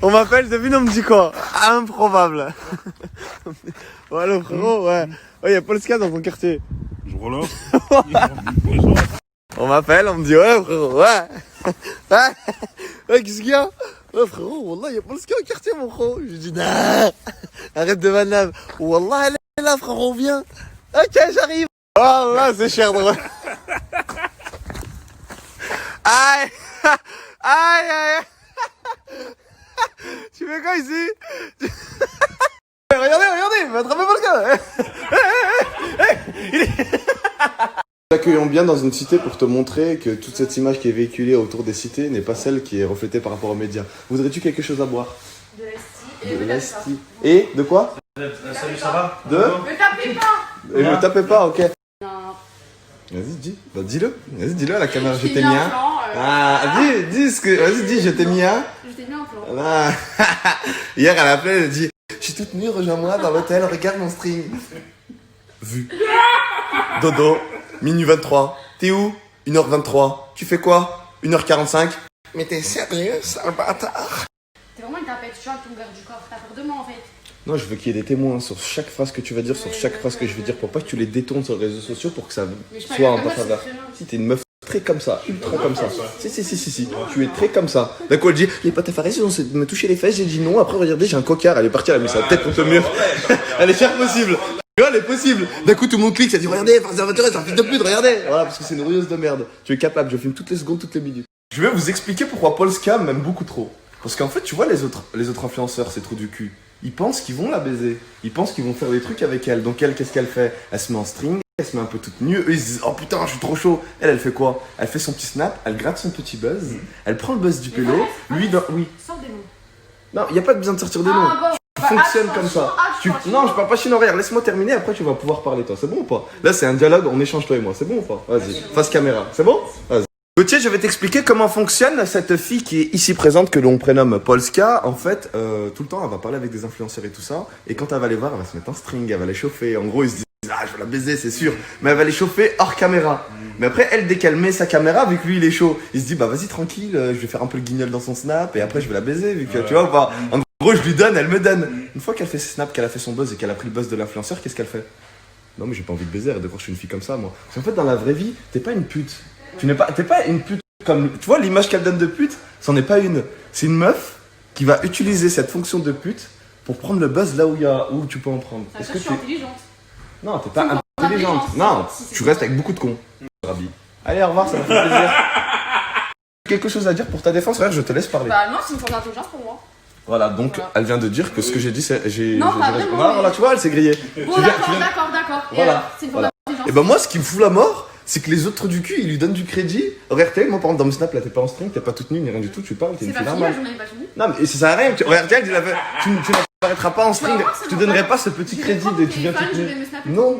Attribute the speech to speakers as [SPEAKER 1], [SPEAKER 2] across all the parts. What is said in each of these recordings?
[SPEAKER 1] On m'appelle, devine, on me dit quoi? Improbable. Ouais, le frérot, ouais. Ouais, y'a Polska dans ton quartier.
[SPEAKER 2] Je relance.
[SPEAKER 1] On m'appelle, on me dit, ouais, frérot, ouais. Ouais, qu'est-ce qu'il y a? Ouais, frérot, wallah, y'a Polska au quartier, mon frérot. Je lui dis, non, arrête de manab. Wallah, elle est là, frérot, viens. Ok, j'arrive. Oh là, c'est cher, drôle. Aïe, aïe, aïe. Tu fais quoi ici? Regardez, il va attraper Polska. Nous accueillons bien dans une cité pour te montrer que toute cette image qui est véhiculée autour des cités n'est pas celle qui est reflétée par rapport aux médias. Voudrais-tu quelque chose à boire?
[SPEAKER 3] De l'esti.
[SPEAKER 1] De l'esti. Et de quoi?
[SPEAKER 2] Salut, ça va?
[SPEAKER 1] De?
[SPEAKER 3] Me tapez pas.
[SPEAKER 1] Et me tapez pas, ok.
[SPEAKER 3] Non.
[SPEAKER 1] Vas-y, dis. Bah, dis-le. Vas-y, dis-le à la caméra. Je
[SPEAKER 3] t'ai
[SPEAKER 1] t'ai
[SPEAKER 3] mis
[SPEAKER 1] mis
[SPEAKER 3] un
[SPEAKER 1] un.
[SPEAKER 3] plan,
[SPEAKER 1] Ah, dis ce que. Vas-y, dis, je t'ai mis un.
[SPEAKER 3] Je t'ai mis un plan.
[SPEAKER 1] Ah. Hier, elle a appelé, elle a dit, je suis toute nue, rejoins-moi dans l'hôtel, regarde mon string. Vu. Dodo, minuit 23. T'es où? 1h23. Tu fais quoi? 1h45. Mais t'es sérieux, sale bâtard?
[SPEAKER 3] T'es vraiment une tapette, tu vois, ton garde du corps. T'as peur de moi en fait.
[SPEAKER 1] Non, je veux qu'il y ait des témoins sur chaque phrase que tu vas dire, sur chaque phrase que je vais dire, pour pas que tu les détournes sur les réseaux sociaux pour que ça soit en ta faveur. Si t'es une meuf très comme ça, ultra comme ça. Si. Tu es très comme ça. D'un coup, elle dit, les potes à Fares, ils ont essayé de me toucher les fesses. J'ai dit non. Après, regardez, j'ai un cocard. Elle est partie, elle a mis sa tête contre le mur. Elle est chère possible. Tu vois, elle est possible. D'un coup, tout le monde clique. Ça dit, regardez, Fares Aventura, c'est un fils de pute, regardez. Voilà, parce que c'est une rueuse de merde. Tu es capable. Je filme toutes les secondes, toutes les minutes. Je vais vous expliquer pourquoi Polska m'aime beaucoup trop. Parce qu'en fait, tu vois, les autres influenceurs, c'est trop du cul. Ils pensent qu'ils vont la baiser. Ils pensent qu'ils vont faire des trucs avec elle. Donc elle, qu'est-ce qu'elle fait? Elle se met en string, elle se met un peu toute nue. Eux, ils se disent, oh putain, je suis trop chaud. Elle fait quoi? Elle fait son petit snap, elle gratte son petit buzz, elle prend le buzz du pélo. Lui, oui.
[SPEAKER 3] Sors des mots.
[SPEAKER 1] Non, il n'y a pas besoin de sortir des noms. Tu fonctionnes comme ça. Non, je parle pas chinois. Regarde, laisse-moi terminer, après tu vas pouvoir parler toi. C'est bon ou pas? Là, c'est un dialogue, on échange toi et moi. C'est bon ou pas? Vas-y, face caméra. C'est bon? Vas-y. Gauthier, je vais t'expliquer comment fonctionne cette fille qui est ici présente, que l'on prénomme Polska. En fait, tout le temps, elle va parler avec des influenceurs et tout ça. Et quand elle va les voir, elle va se mettre en string, elle va les chauffer. En gros, ils se disent, ah, je vais la baiser, c'est sûr. Mais elle va les chauffer hors caméra. Mais après, elle, dès qu'elle met sa caméra, vu que lui, il est chaud, il se dit, bah vas-y, tranquille, je vais faire un peu le guignol dans son snap. Et après, je vais la baiser, vu que, tu vois, bah, en gros, je lui donne, elle me donne. Une fois qu'elle fait ses snaps, qu'elle a fait son buzz et qu'elle a pris le buzz de l'influenceur, qu'est-ce qu'elle fait? Non, mais j'ai pas envie de baiser, arrête de croire que je suis une fille comme ça, moi. Parce qu'en fait, dans la vraie vie, t'es pas une pute. T'es pas une pute. Comme, tu vois, l'image qu'elle donne de pute, c'en est pas une. C'est une meuf qui va utiliser cette fonction de pute pour prendre le buzz là où tu peux en prendre.
[SPEAKER 3] Ça veut dire que je suis intelligente.
[SPEAKER 1] Non, t'es pas intelligente. Non, tu restes avec beaucoup de cons. Rabi. Allez, au revoir, ça m'a fait plaisir. Quelque chose à dire pour ta défense, frère, je te laisse parler.
[SPEAKER 3] Bah non, c'est une forme d'intelligence pour moi.
[SPEAKER 1] Voilà, donc elle vient de dire que ce que j'ai dit, c'est.
[SPEAKER 3] Non, pas vraiment.
[SPEAKER 1] Voilà, tu vois, elle s'est grillée.
[SPEAKER 3] Bon, d'accord.
[SPEAKER 1] Voilà.
[SPEAKER 3] C'est une forme d'intelligence.
[SPEAKER 1] Et ben moi, ce qui me fout la mort, c'est que les autres du cul, ils lui donnent du crédit. RTL, moi par exemple dans mon snap, là t'es pas en string, t'es pas toute nue ni rien du tout, tu parles, t'es une fille normale.
[SPEAKER 3] C'est pas fini, la journée est pas finie.
[SPEAKER 1] Non mais ça sert à rien, RTL dit tu n'apparaîtras pas en string, je te donnerai pas ce petit crédit de tu viens toute nue. Non,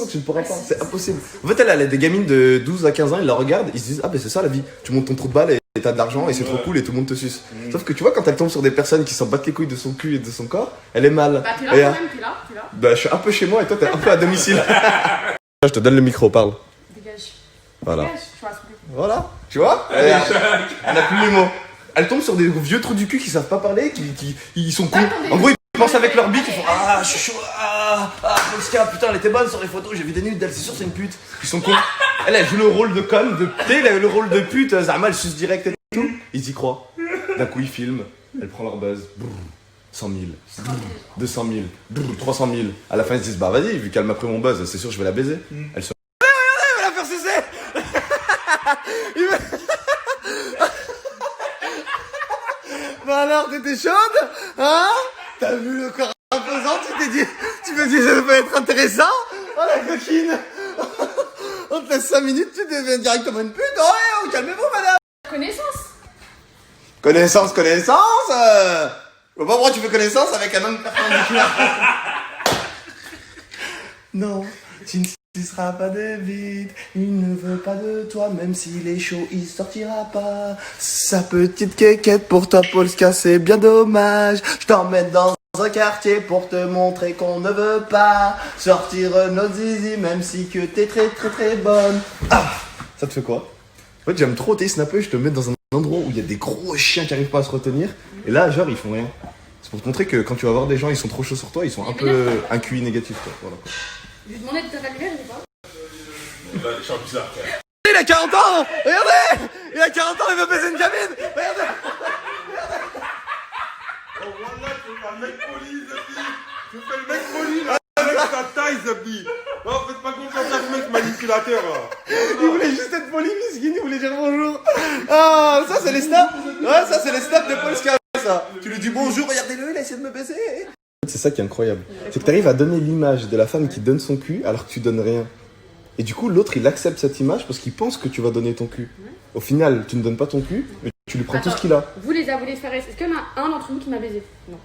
[SPEAKER 1] tu ne pourras pas, c'est impossible. En fait elle a des gamines de 12 à 15 ans, ils la regardent, ils se disent ah ben c'est ça la vie, tu montes ton trou de balle et t'as de l'argent et c'est trop cool et tout le monde te suce. Sauf que tu vois quand elle tombe sur des personnes qui s'en battent les couilles de son cul et de son corps, elle est mal.
[SPEAKER 3] Bah t'es là quand même, t'es là.
[SPEAKER 1] Bah je suis un peu chez moi et toi t'es un peu à domicile. Je te donne le micro, parle.
[SPEAKER 3] Dégage.
[SPEAKER 1] Voilà.
[SPEAKER 3] Dégage, je vois.
[SPEAKER 1] Voilà, tu vois? Elle a plus les mots. Elle tombe sur des vieux trous du cul qui savent pas parler, ils sont cons. En gros, ils pensent avec leur bite, ils font ah, je suis chaud, Polska, putain, elle était bonne sur les photos, j'ai vu des nudes d'elle, c'est sûr, c'est une pute. Ils sont cons. Elle joue le rôle de conne, elle a le rôle de pute, Zama, elle suce direct et tout. Ils y croient. D'un coup, ils filment, elle prend leur buzz. 100 000, 200 000, 300 000. À la fin, ils se disent bah vas-y, vu qu'elle m'a pris mon buzz, c'est sûr, je vais la baiser. Elle se. Elle va la faire sucer. Bah alors, t'étais chaude? Hein? T'as vu le corps imposant? Tu me dis, ça peut être intéressant? Oh la coquine! On te laisse 5 minutes, tu deviens directement une pute? Oh, calmez-vous, madame!
[SPEAKER 3] Connaissance.
[SPEAKER 1] Connaissance! Je vois pas pourquoi tu fais connaissance avec un homme perpendiculaire. Non, tu ne seras pas de vide, il ne veut pas de toi, même s'il est chaud, il sortira pas. Sa petite quéquette pour toi, Polska, c'est bien dommage. Je t'emmène dans un quartier pour te montrer qu'on ne veut pas sortir notre zizi, même si que t'es très très très bonne. Ah, ça te fait quoi? En fait, j'aime trop tes snappers, je te mets dans un endroit où il y a des gros chiens qui arrivent pas à se retenir. Et là, genre, ils font rien. C'est pour te montrer que quand tu vas voir des gens, ils sont trop chauds sur toi, ils sont un peu un QI négatif, quoi. Voilà, quoi.
[SPEAKER 3] Je lui ai demandé de t'allumer, je sais pas.
[SPEAKER 1] Il a 40 ans! Regardez! Il a 40 ans, il veut baiser une gamine! Regardez!
[SPEAKER 2] Oh, voilà, tu fais le mec poli, Zabi. Tu fais le mec poli, là, avec ta taille, Zabi. Oh, faites pas confiance à ce mec manipulateur, là.
[SPEAKER 1] Il voulait juste être poli, miskin, il voulait dire bonjour. Ah, ça c'est les snaps. Ouais, ça c'est les snaps de Paul Scar, ça. Tu lui dis bonjour, regardez-le, il a essayé de me baiser. C'est ça qui est incroyable. C'est que tu arrives à donner l'image de la femme qui donne son cul alors que tu donnes rien. Et du coup, l'autre il accepte cette image parce qu'il pense que tu vas donner ton cul. Au final, tu ne donnes pas ton cul, mais tu lui prends tout ce qu'il a.
[SPEAKER 3] Vous les avouez faire. Est-ce qu'il y en a un d'entre vous qui m'a baisé? Non.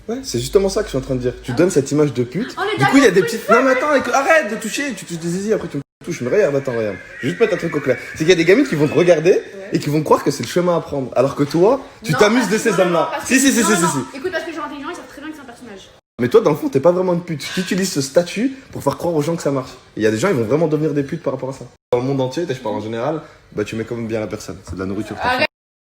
[SPEAKER 1] Ouais, c'est justement ça que je suis en train de dire. Tu donnes cette image de pute.
[SPEAKER 3] On est
[SPEAKER 1] Du coup, il y a des
[SPEAKER 3] d'accord,
[SPEAKER 1] petites. Non, mais attends, arrête de toucher. Tu touches des zizi, après tu me touches. Mais regarde, attends, regarde. Je vais juste mettre un truc au clair. C'est qu'il y a des gamines qui vont te regarder et qui vont croire que c'est le chemin à prendre. Alors que toi, tu
[SPEAKER 3] Non,
[SPEAKER 1] t'amuses
[SPEAKER 3] parce
[SPEAKER 1] de
[SPEAKER 3] que-
[SPEAKER 1] ces
[SPEAKER 3] non, non,
[SPEAKER 1] hommes-là.
[SPEAKER 3] parce
[SPEAKER 1] Si,
[SPEAKER 3] que-
[SPEAKER 1] si, si,
[SPEAKER 3] non,
[SPEAKER 1] si,
[SPEAKER 3] non,
[SPEAKER 1] si,
[SPEAKER 3] non.
[SPEAKER 1] si.
[SPEAKER 3] Écoute, parce que les gens intelligents, ils savent très bien que c'est un personnage.
[SPEAKER 1] Mais toi, dans le fond, t'es pas vraiment une pute. Tu utilises ce statut pour faire croire aux gens que ça marche. Et il y a des gens, ils vont vraiment devenir des putes par rapport à ça. Dans le monde entier, je parle en général, bah tu mets quand même bien la personne. C'est de la nourriture.
[SPEAKER 3] Arrête,